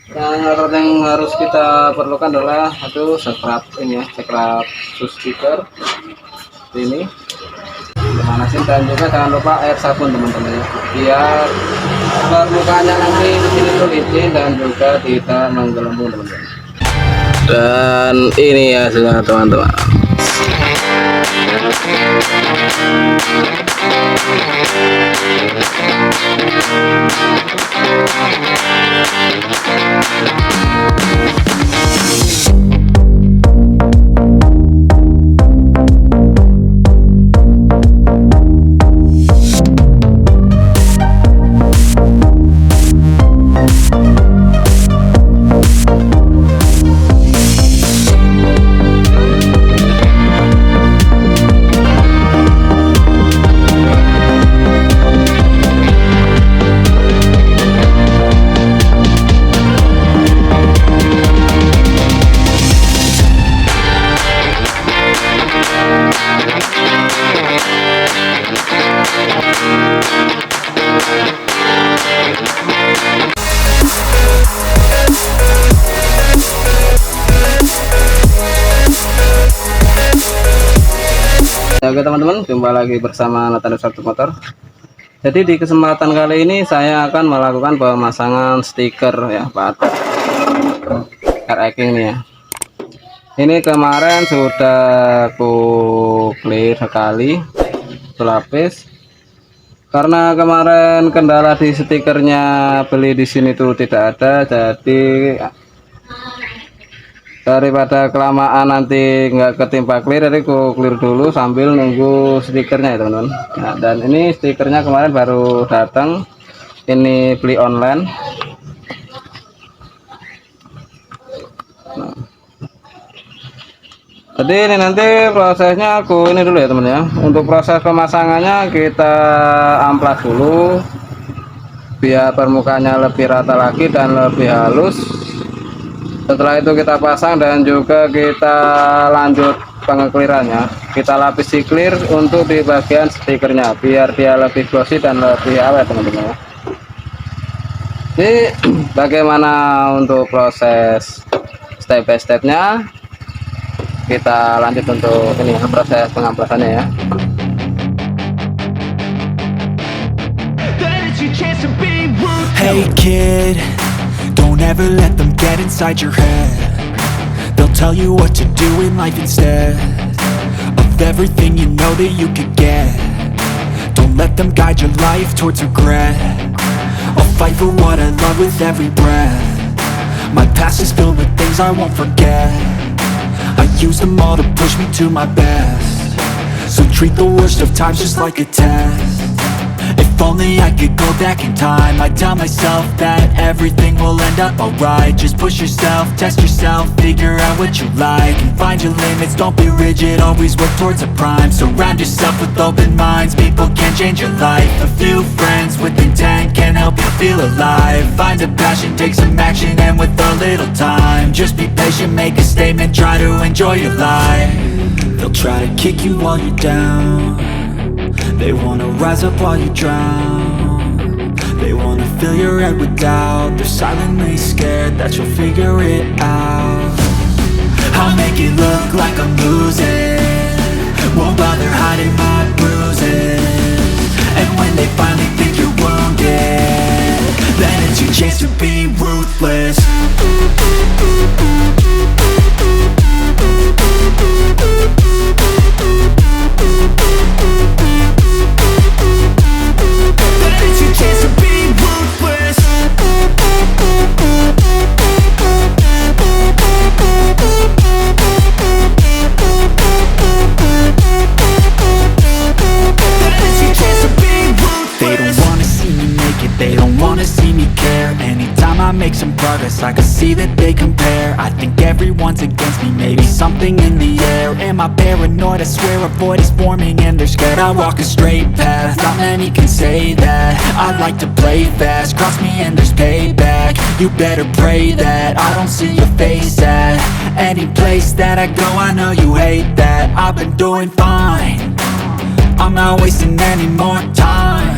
Yang harus kita perlukan adalah scrap ini ya, scrap stiker ini pemanasin, dan juga jangan lupa air sabun teman-teman ya, biar permukaannya nanti di sini tuh licin dan juga tidak menggelembung teman-teman. Dan ini ya hasilnya teman-teman. Oke teman-teman, jumpa lagi bersama Nathan Satu Motor. Jadi di kesempatan kali ini saya akan melakukan pemasangan stiker ya pada R-King ini ya. Ini kemarin sudah aku clear sekali selapis, karena kemarin kendala di stikernya beli di sini tuh tidak ada, jadi daripada kelamaan nanti nggak ketimpa clear, jadi aku clear dulu sambil nunggu stikernya ya teman-teman. Nah, dan ini stikernya kemarin baru datang, ini beli online. Nah, jadi ini nanti prosesnya aku ini dulu ya teman ya. Untuk proses pemasangannya kita amplas dulu biar permukaannya lebih rata lagi dan lebih halus. Setelah itu kita pasang dan juga kita lanjut pengeklirannya. Kita lapisi clear untuk di bagian stikernya biar dia lebih glossy dan lebih awet teman-teman. Jadi bagaimana untuk proses step by stepnya, kita lanjut untuk ini proses pengamplasannya ya. Hey kid, don't ever let them get inside your head. They'll tell you what to do in life instead of everything you know that you could get. Don't let them guide your life towards regret. I'll fight for what I love with every breath. My past is filled with things I won't forget. I use them all to push me to my best. So treat the worst of times just like a test. If only I could go back in time, I'd tell myself that everything will end up alright. Just push yourself, test yourself, figure out what you like, and find your limits, don't be rigid, always work towards a prime. Surround yourself with open minds, people can change your life. A few friends with intent can help you feel alive. Find a passion, take some action, and with a little time, just be patient, make a statement, try to enjoy your life. They'll try to kick you while you're down, they wanna rise up while you drown. They wanna fill your head with doubt. They're silently scared that you'll figure it out. I'll make it look like I'm losing, won't bother hiding my bruises. And when they finally think you're wounded, then it's your chance to be ruthless. I can see that they compare. I think everyone's against me, maybe something in the air. Am I paranoid? I swear a void is forming and they're scared. I walk a straight path, not many can say that. I like to play fast, cross me and there's payback. You better pray that I don't see your face at any place that I go. I know you hate that. I've been doing fine, I'm not wasting any more time.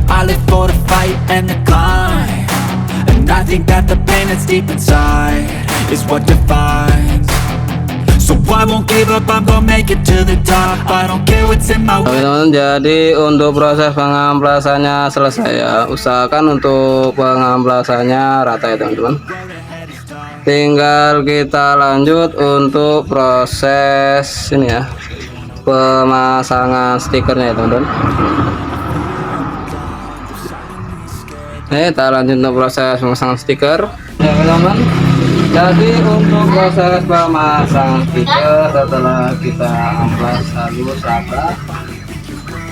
I live for the fight and the climb, and And I think that the pain that's deep inside is what defines. So I won't give up, I'm gonna make it to the top. I don't care what's in my way. Teman-teman, jadi untuk proses pengampelasannya selesai ya. Usahakan untuk pengampelasannya rata ya teman-teman. Tinggal kita lanjut untuk proses ini ya, pemasangan stikernya ya teman-teman. Kita lanjut untuk proses pemasangan stiker ya teman-teman. Jadi untuk proses pemasangan stiker setelah kita amplas halus rata,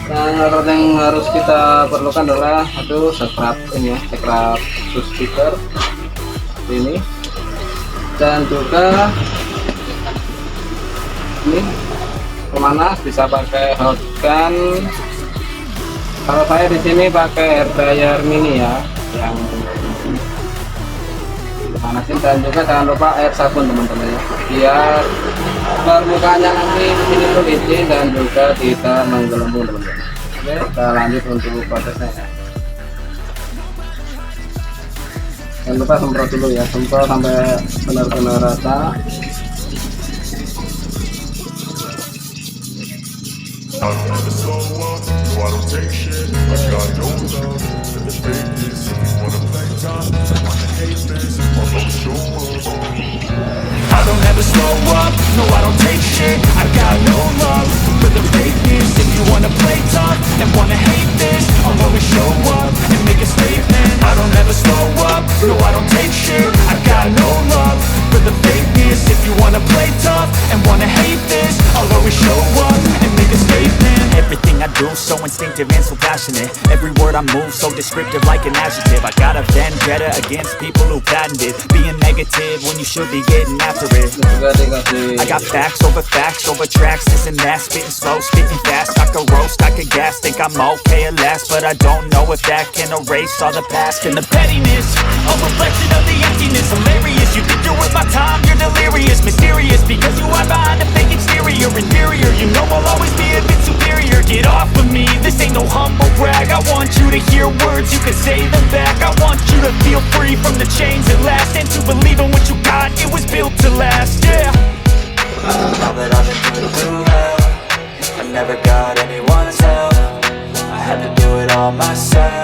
yang harus kita perlukan adalah scrap ini ya, scrap stiker ini, dan juga ini pemanas, bisa pakai hot gun. Kalau saya di sini pakai air dryer mini ya, yang panasin, dan juga jangan lupa air sabun teman-teman ya, biar permukaannya nanti di sini tuh licin dan juga tidak menggelembung teman-teman. Oke, kita lanjut untuk prosesnya ya. Jangan lupa semprot dulu ya, semprot sampai benar-benar rata. I don't ever slow up, no I don't take shit. I got no love for the fakeness. If you wanna play tough, wanna hate this, I'll go show up. I don't ever slow up, no I don't take shit. I got no love for the fakeness. If you wanna play tough and wanna hate this, I'll always show up and make a statement. I don't ever slow up, no I don't take shit. I got no love for the fakeness. If you wanna play tough and wanna hate this, I'll always show up and make a statement. Everything I do so instinctive and so passionate. Every word I move so descriptive like an adjective. I got a vendetta against people who patented being negative when you should be getting after it. I got facts over tracks, this and that. Spitting slow, spitting fast. I could roast, I could gas. Think I'm okay at last, but I don't know if that can erase all the past. And the pettiness, a reflection of the emptiness. Hilarious, you think you're worth my time, you're delirious. Mysterious, because you hide behind a fake exterior. Inferior, you know I'll always be a bit superior. Get off of me, this ain't no humble brag. I want you to hear words, you can say them back. I want you to feel free from the chains at last, and to believe in what you got, it was built to last, yeah. Now that I've been put through hell, I never got anyone's help. I had to do it all myself.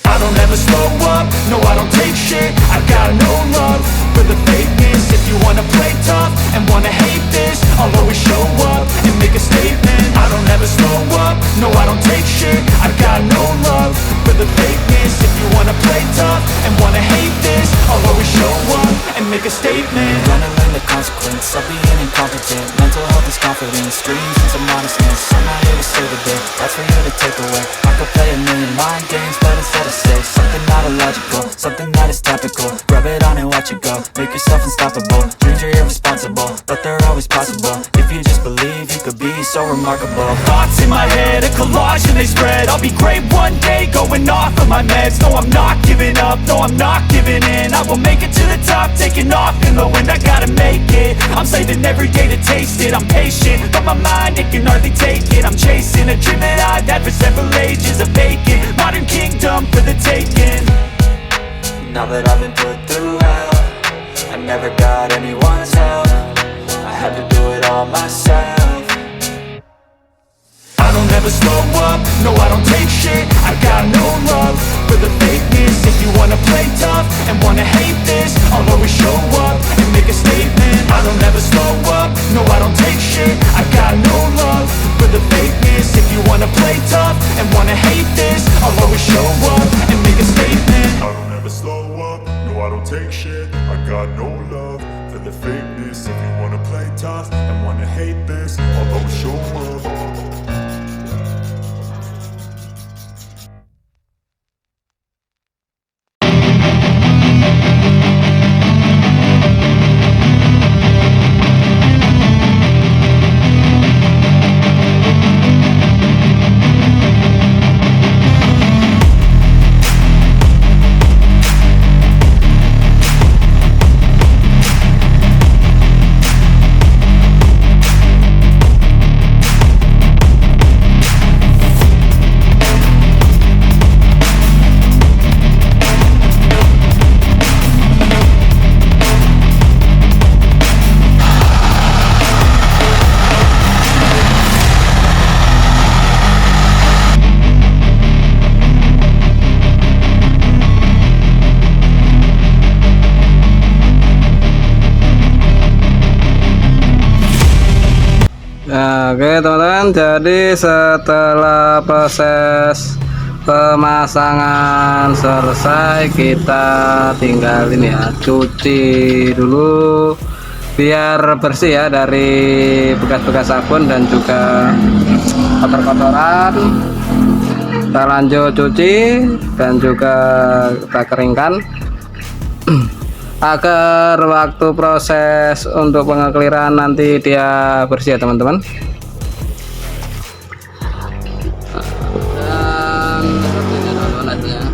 I don't ever slow up, no I don't take shit. I got no love for the fakeness. If you wanna play tough and wanna hate this, I'll always show up and make a statement. I don't ever slow up, no I don't take shit. I got no love for the fakeness. If you wanna play tough and wanna hate this, I'll always show up and make a statement. Gonna learn the consequence of being incompetent. Mental health is confidence, dreams and some honestness. I'm not here to save the day, that's for you to take away. I could play a million mind games, but instead I say something not illogical, something that is topical. Rub it on and watch it go, make yourself unstoppable. Dreams are irresponsible, but they're always possible. If you just believe, you could be so remarkable. Thoughts in my head, a collage and they spread. I'll be great one day, going off of my meds. No, I'm not giving up, no, I'm not giving in. I will make it to the top, taking off in the wind. I gotta make it, I'm saving every day to taste it. I'm patient, but my mind, it can hardly take it. I'm chasing a dream that I've had for several ages. A vacant, modern kingdom for the taking. Now that I've been put through hell, I never got anyone's help. I had to do it all myself. I don't ever slow up, no I don't take shit. I got no love for the fakeness. If you wanna play tough and wanna hate this, I'll always show up and make a statement. I don't ever slow up, no I don't take shit. I got no love for the fakeness. If you wanna play tough and wanna hate this, I'll always show up and make a statement. I don't ever slow up, no I don't take shit. I got no love for the fakeness. If you wanna play tough and wanna hate this, I'll go show up. Oke teman-teman, jadi setelah proses pemasangan selesai, kita tinggal ini ya, cuci dulu biar bersih ya dari bekas-bekas sabun dan juga kotor-kotoran. Kita lanjut cuci dan juga kita keringkan agar waktu proses untuk pengekliran nanti dia bersih ya teman-teman. Dan seperti ini teman-teman hasilnya.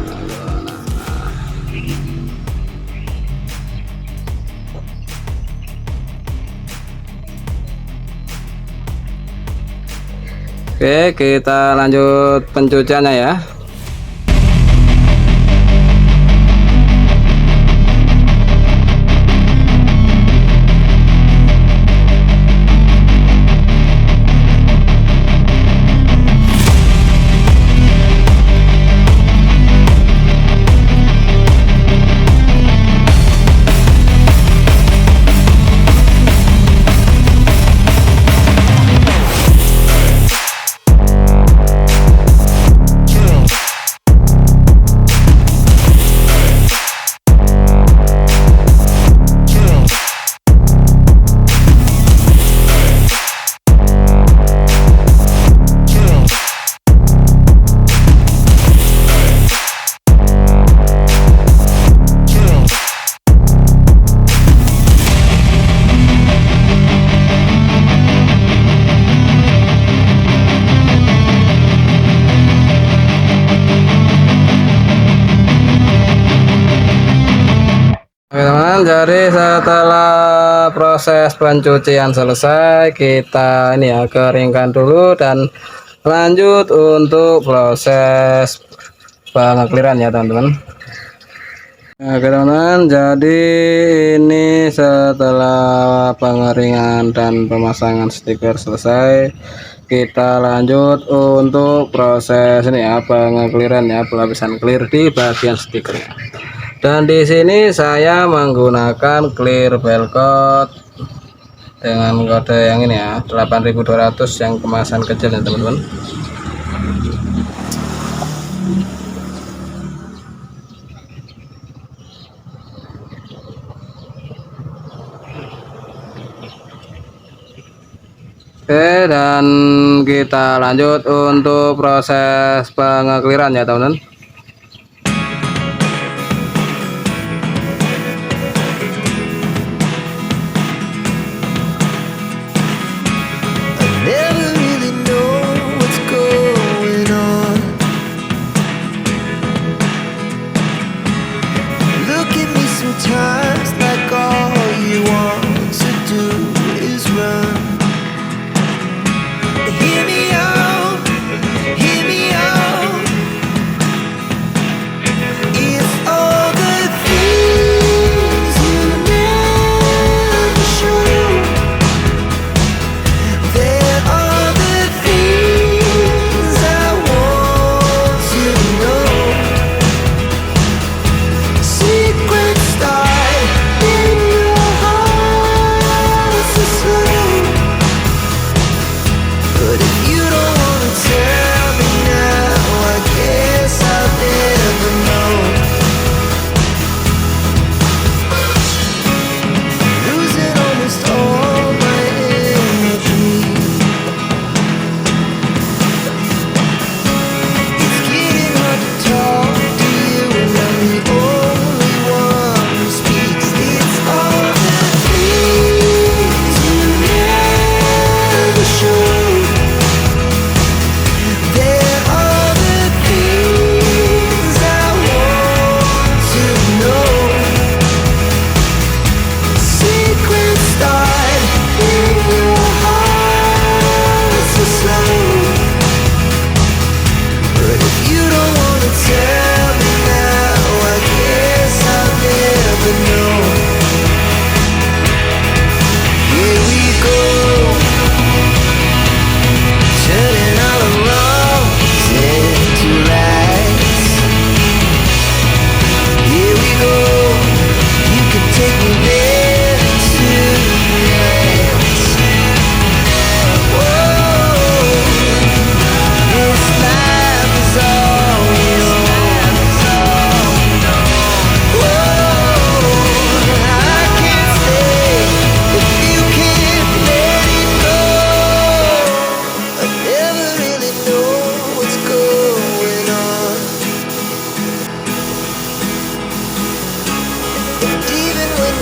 Oke, kita lanjut pencuciannya ya. Oke teman-teman, jadi setelah proses pencucian selesai, kita ini ya keringkan dulu dan lanjut untuk proses pengekliran ya teman-teman. Oke teman-teman, jadi ini setelah pengeringan dan pemasangan stiker selesai, kita lanjut untuk proses ini ya, pengekliran ya, pelapisan clear di bagian stikernya. Dan di sini saya menggunakan clear velcot dengan kode yang ini ya, 8200 yang kemasan kecil ya teman-teman. Oke, dan kita lanjut untuk proses pengekliran ya teman-teman. Never really know what's going on. Look at me sometimes like all you want to do is run. Hear me out, hear me out. It's all the things you never show. There are the things I want to know. Secret stars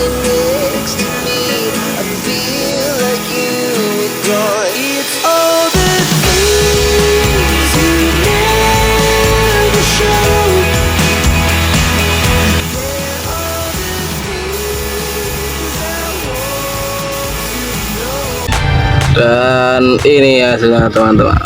standing next to me, I feel like you were gone. It's all the things you never show. They're all the things I want you to know. Dan ini ya sudah teman-teman.